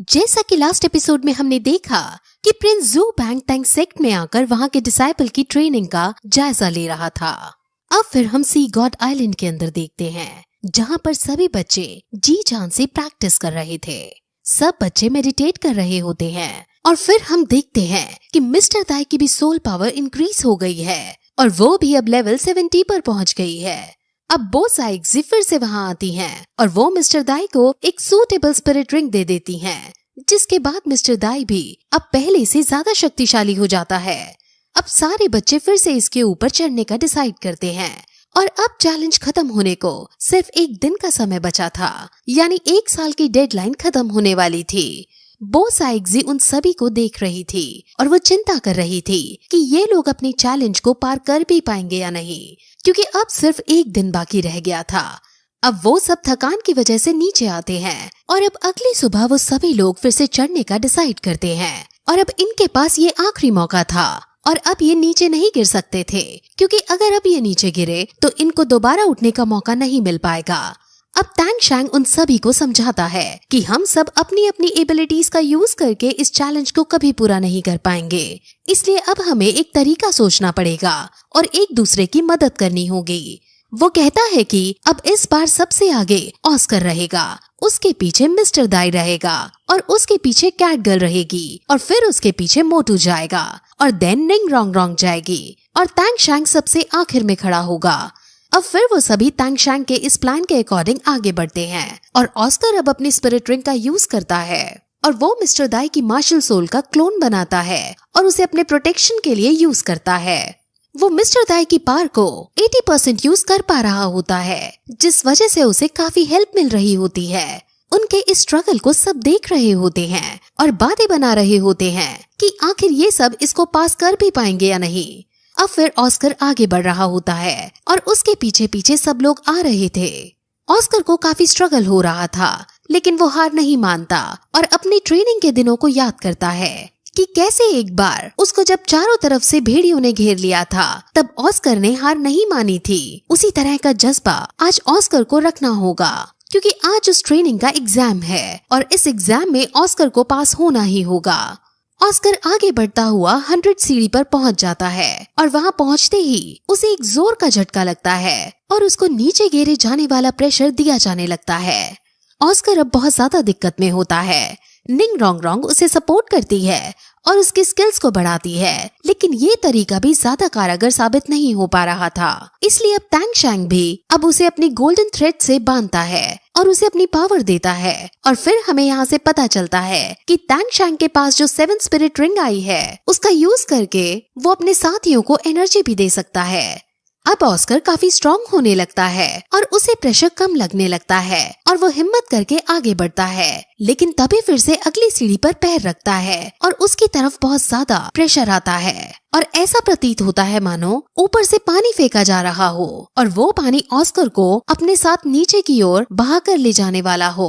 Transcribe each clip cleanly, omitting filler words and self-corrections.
जैसा कि last episode में हमने देखा कि प्रिंस जू बैंग टैंग सेक्ट में आकर वहाँ के डिसाइपल की ट्रेनिंग का जायजा ले रहा था। अब फिर हम सी गॉड आइलैंड के अंदर देखते हैं, जहाँ पर सभी बच्चे जी जान से प्रैक्टिस कर रहे थे। सब बच्चे मेडिटेट कर रहे होते हैं और फिर हम देखते हैं कि मिस्टर दाई की भी सोल पावर इंक्रीज हो गई है और वो भी अब लेवल 70 पर पहुँच गई है। अब बो साइक्स फिर से वहाँ आती हैं और वो मिस्टर दाई को एक सूटेबल स्पिरिट रिंग दे देती हैं, जिसके बाद मिस्टर दाई भी अब पहले से ज्यादा शक्तिशाली हो जाता है। अब सारे बच्चे फिर से इसके ऊपर चढ़ने का डिसाइड करते हैं और अब चैलेंज खत्म होने को सिर्फ एक दिन का समय बचा था, यानी 1 साल की डेडलाइन खत्म होने वाली थी। बो साइक्स उन सभी को देख रही थी और वो चिंता कर रही थी कि ये लोग अपनी चैलेंज को पार कर भी पाएंगे या नहीं, क्योंकि अब सिर्फ 1 दिन बाकी रह गया था। अब वो सब थकान की वजह से नीचे आते हैं और अब अगली सुबह वो सभी लोग फिर से चढ़ने का डिसाइड करते हैं और अब इनके पास ये आखिरी मौका था और अब ये नीचे नहीं गिर सकते थे, क्योंकि अगर अब ये नीचे गिरे तो इनको दोबारा उठने का मौका नहीं मिल पाएगा। अब टैंग शैंग उन सभी को समझाता है कि हम सब अपनी अपनी एबिलिटीज का यूज करके इस चैलेंज को कभी पूरा नहीं कर पाएंगे, इसलिए अब हमें एक तरीका सोचना पड़ेगा और एक दूसरे की मदद करनी होगी। वो कहता है कि अब इस बार सबसे आगे ऑस्कर रहेगा, उसके पीछे मिस्टर दाई रहेगा और उसके पीछे कैट गर्ल रहेगी और फिर उसके पीछे मोटू जाएगा और देन निंग रोंग रोंग जाएगी और टैंग शैंग सबसे आखिर में खड़ा होगा। अब फिर वो सभी टैंग शैंग के इस प्लान के अकॉर्डिंग आगे बढ़ते हैं और ऑस्कर अब अपनी स्पिरिट रिंग का यूज करता है और वो मिस्टर दाई की मार्शल सोल का क्लोन बनाता है और उसे अपने प्रोटेक्शन के लिए यूज करता है। वो मिस्टर दाई की पावर को 80% यूज कर पा रहा होता है, जिस वजह से उसे काफी हेल्प मिल रही होती है। उनके इस स्ट्रगल को सब देख रहे होते हैं और बातें बना रहे होते हैं कि आखिर ये सब इसको पास कर भी पाएंगे या नहीं। अब फिर ऑस्कर आगे बढ़ रहा होता है और उसके पीछे पीछे सब लोग आ रहे थे। ऑस्कर को काफी स्ट्रगल हो रहा था, लेकिन वो हार नहीं मानता और अपनी ट्रेनिंग के दिनों को याद करता है कि कैसे एक बार उसको जब चारों तरफ से भेड़ियों ने घेर लिया था तब ऑस्कर ने हार नहीं मानी थी। उसी तरह का जज्बा आज ऑस्कर को रखना होगा, क्योंकि आज उस ट्रेनिंग का एग्जाम है और इस एग्जाम में ऑस्कर को पास होना ही होगा। ऑस्कर आगे बढ़ता हुआ 100 सीढ़ी पर पहुंच जाता है और वहां पहुंचते ही उसे एक जोर का झटका लगता है और उसको नीचे गिरे जाने वाला प्रेशर दिया जाने लगता है। ऑस्कर अब बहुत ज्यादा दिक्कत में होता है। निंग रोंग रोंग उसे सपोर्ट करती है और उसकी स्किल्स को बढ़ाती है, लेकिन ये तरीका भी ज्यादा कारगर साबित नहीं हो पा रहा था। इसलिए अब टैंग शैंग भी अब उसे अपनी गोल्डन थ्रेड से बांधता है और उसे अपनी पावर देता है और फिर हमें यहाँ से पता चलता है कि टैंग शैंग के पास जो 7 स्पिरिट रिंग आई है उसका यूज करके वो अपने साथियों को एनर्जी भी दे सकता है। अब ऑस्कर काफी स्ट्रॉन्ग होने लगता है और उसे प्रेशर कम लगने लगता है और वो हिम्मत करके आगे बढ़ता है, लेकिन तभी फिर से अगली सीढ़ी पर पैर रखता है और उसकी तरफ बहुत ज्यादा प्रेशर आता है और ऐसा प्रतीत होता है मानो ऊपर से पानी फेंका जा रहा हो और वो पानी ऑस्कर को अपने साथ नीचे की ओर बहा कर ले जाने वाला हो।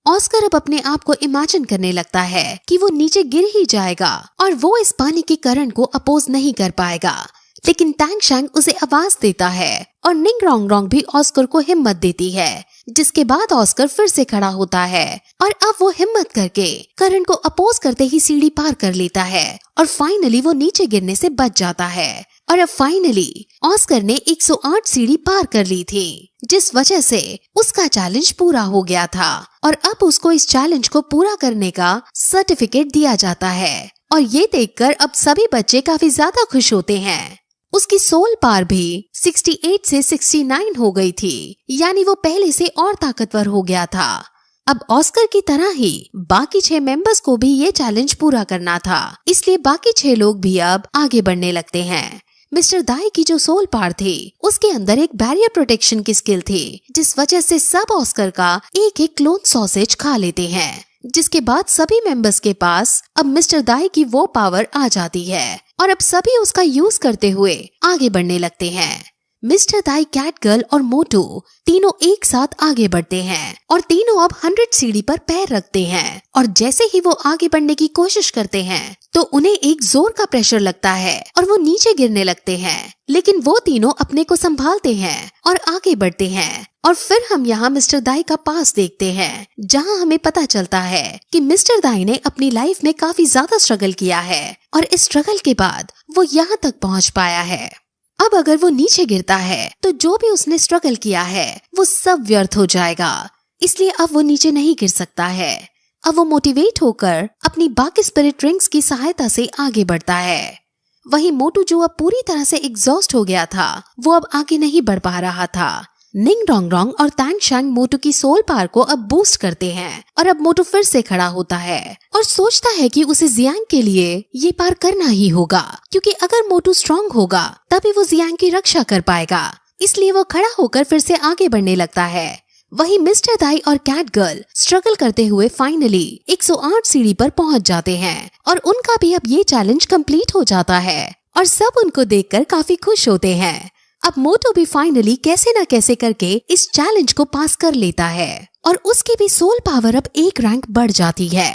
ऑस्कर अब अपने आप को इमेजिन करने लगता है कि वो नीचे गिर ही जाएगा और वो इस पानी की करंट को अपोज नहीं कर पाएगा, लेकिन टैंग शैंग उसे आवाज देता है और निंग रोंग रोंग भी ऑस्कर को हिम्मत देती है, जिसके बाद ऑस्कर फिर से खड़ा होता है और अब वो हिम्मत करके करंट को अपोज करते ही सीढ़ी पार कर लेता है और फाइनली वो नीचे गिरने से बच जाता है। और अब फाइनली ऑस्कर ने 108 सीढ़ी पार कर ली थी, जिस वजह से उसका चैलेंज पूरा हो गया था और अब उसको इस चैलेंज को पूरा करने का सर्टिफिकेट दिया जाता है और ये देखकर अब सभी बच्चे काफी ज्यादा खुश होते हैं। उसकी सोल पावर भी 68 से 69 हो गई थी, यानी वो पहले से और ताकतवर हो गया था। अब ऑस्कर की तरह ही बाकी 6 मेंबर्स को भी ये चैलेंज पूरा करना था, इसलिए बाकी 6 लोग भी अब आगे बढ़ने लगते हैं। मिस्टर दाई की जो सोल पावर थी उसके अंदर एक बैरियर प्रोटेक्शन की स्किल थी, जिस वजह से सब ऑस्कर का एक एक क्लोन सॉसेज खा लेते हैं, जिसके बाद सभी मेंबर्स के पास अब मिस्टर दाई की वो पावर आ जाती है और अब सभी उसका यूज करते हुए आगे बढ़ने लगते हैं। मिस्टर दाई, कैट गर्ल और मोटू तीनों एक साथ आगे बढ़ते हैं और तीनों अब 100 सीढ़ी पर पैर रखते हैं। और जैसे ही वो आगे बढ़ने की कोशिश करते हैं तो उन्हें एक जोर का प्रेशर लगता है और वो नीचे गिरने लगते हैं, लेकिन वो तीनों अपने को संभालते हैं और आगे बढ़ते हैं। और फिर हम यहाँ मिस्टर दाई का पास देखते हैं, जहाँ हमें पता चलता है कि मिस्टर दाई ने अपनी लाइफ में काफी ज्यादा स्ट्रगल किया है और इस स्ट्रगल के बाद वो यहाँ तक पहुँच पाया है। अब अगर वो नीचे गिरता है तो जो भी उसने स्ट्रगल किया है वो सब व्यर्थ हो जाएगा, इसलिए अब वो नीचे नहीं गिर सकता है। अब वो मोटिवेट होकर अपनी बाकी स्पिरिट रिंग्स की सहायता से आगे बढ़ता है। वहीं मोटू, जो अब पूरी तरह से एग्जॉस्ट हो गया था, वो अब आगे नहीं बढ़ पा रहा था। निंग डोंग रोंग और तांग शैंग मोटू की सोल पावर को अब बूस्ट करते हैं और अब मोटू फिर से खड़ा होता है और सोचता है कि उसे जियांग के लिए ये पार करना ही होगा, क्योंकि अगर मोटू स्ट्रांग होगा तभी वो जियांग की रक्षा कर पाएगा। इसलिए वो खड़ा होकर फिर से आगे बढ़ने लगता है। वहीं मिस्टर दाई और कैट गर्ल स्ट्रगल करते हुए फाइनली 108 सीढ़ी पर पहुंच जाते हैं और उनका भी अब ये चैलेंज कंप्लीट हो जाता है और सब उनको देखकर काफी खुश होते हैं। अब मोटू भी फाइनली कैसे न कैसे करके इस चैलेंज को पास कर लेता है और उसकी भी सोल पावर अब एक रैंक बढ़ जाती है।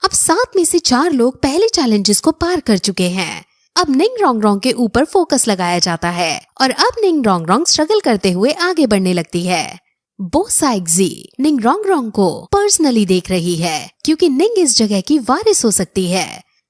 अब 7 में से 4 लोग पहले चैलेंजेस को पार कर चुके हैं। अब निंग रोंग रोंग के ऊपर फोकस लगाया जाता है और अब निंग रोंग रोंग स्ट्रगल करते हुए आगे बढ़ने लगती है। बो साइगजी निंग रोंग रोंग को पर्सनली देख रही है, क्योंकि निंग इस जगह की वारिस हो सकती है।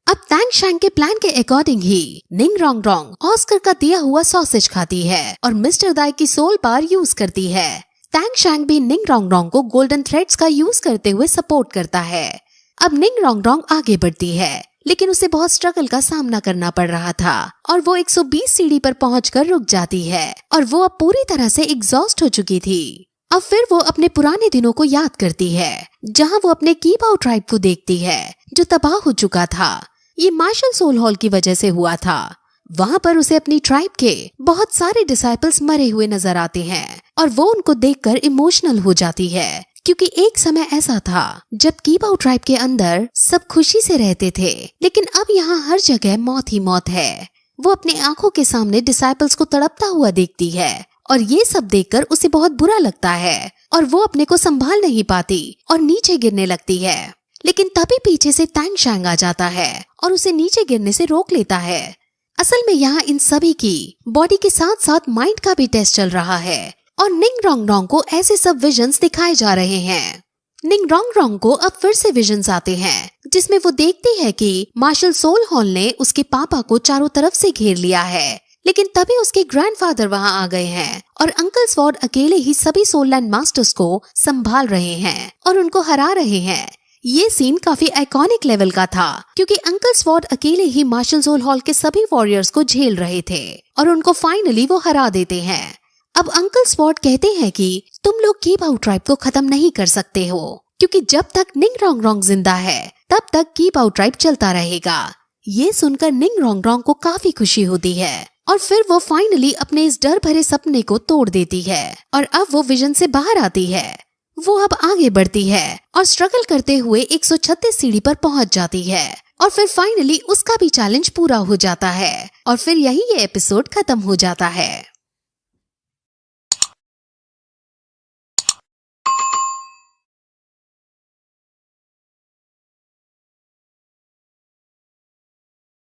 अब तांग शैंग के प्लान के अकॉर्डिंग ही निंग रोंग रोंग ऑस्कर का दिया हुआ सॉसेज खाती है और मिस्टर दाई की सोल पावर यूज करती है। तांग शैंग भी निंग रोंग रोंग को गोल्डन थ्रेड्स का यूज करते हुए सपोर्ट करता है। अब निंग रोंग रोंग आगे बढ़ती है, लेकिन उसे बहुत स्ट्रगल का सामना करना पड़ रहा था और वो 120 सीढ़ी पर पहुंचकर रुक जाती है और वो अब पूरी तरह से एग्जॉस्ट हो चुकी थी। अब फिर वो अपने पुराने दिनों को याद करती है, जहां वो अपने कीबाओ ट्राइब को देखती है जो तबाह हो चुका था। ये मार्शल सोल हॉल की वजह से हुआ था। वहां पर उसे अपनी ट्राइब के बहुत सारे डिसाइपल्स मरे हुए नजर आते हैं और वो उनको देखकर इमोशनल हो जाती है, क्योंकि एक समय ऐसा था जब कीबाओ ट्राइब के अंदर सब खुशी से रहते थे, लेकिन अब यहाँ हर जगह मौत ही मौत है। वो अपनी आंखों के सामने डिसाइपल्स को तड़पता हुआ देखती है और ये सब देखकर उसे बहुत बुरा लगता है और वो अपने को संभाल नहीं पाती और नीचे गिरने लगती है। लेकिन तभी पीछे से तांग शैंग आ जाता है और उसे नीचे गिरने से रोक लेता है। असल में यहाँ इन सभी की बॉडी के साथ साथ माइंड का भी टेस्ट चल रहा है और निंग रोंग रोंग को ऐसे सब विजन्स दिखाए जा रहे हैं। निंग रोंग रोंग को अब फिर से विजन्स आते हैं, जिसमें वो देखती है कि मार्शल सोल हॉल ने उसके पापा को चारों तरफ से घेर लिया है, लेकिन तभी उसके ग्रैंडफादर वहां आ गए हैं और अंकल स्वॉर्ड अकेले ही सभी सोल लैंड मास्टर्स को संभाल रहे हैं और उनको हरा रहे हैं। ये सीन काफी आइकॉनिक लेवल का था, क्योंकि अंकल स्वॉर्ड अकेले ही मार्शल सोल हॉल के सभी वॉरियर्स को झेल रहे थे और उनको फाइनली वो हरा देते हैं। अब अंकल स्वॉर्ड कहते हैं कि तुम लोग कीबाओ ट्राइब को खत्म नहीं कर सकते हो, क्योंकि जब तक निंग रोंग रोंग जिंदा है तब तक कीबाओ ट्राइब चलता रहेगा। ये सुनकर निंग रोंग रोंग को काफी खुशी होती है और फिर वो फाइनली अपने इस डर भरे सपने को तोड़ देती है और अब वो विजन से बाहर आती है। वो अब आगे बढ़ती है और स्ट्रगल करते हुए 136 सीढ़ी पर पहुंच जाती है और फिर फाइनली उसका भी चैलेंज पूरा हो जाता है और फिर यही ये एपिसोड खत्म हो जाता है।